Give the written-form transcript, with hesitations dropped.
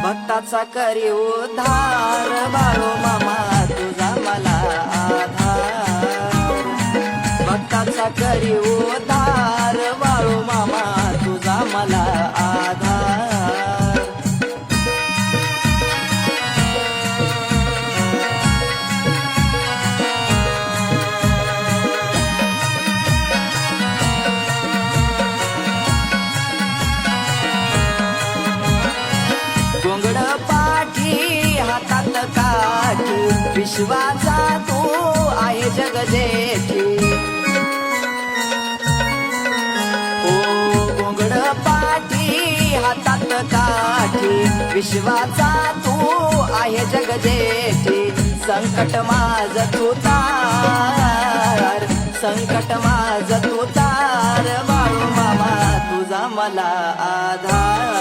भक्ताचा करी उद्धार बाळू मामा तुझा मला आधार भक्ताचा करी उद्धार बाळू मामा तुझा मला आधार गोंगड पाठी हातात काठी विश्वाचा तू आहे जगजेठी ओ गोंगड पाठी हातात काठी विश्वाचा तू आहे जगजेठी संकट माझ तू तार संकट माझ तू तार बाळू मामा तुझा मला आधार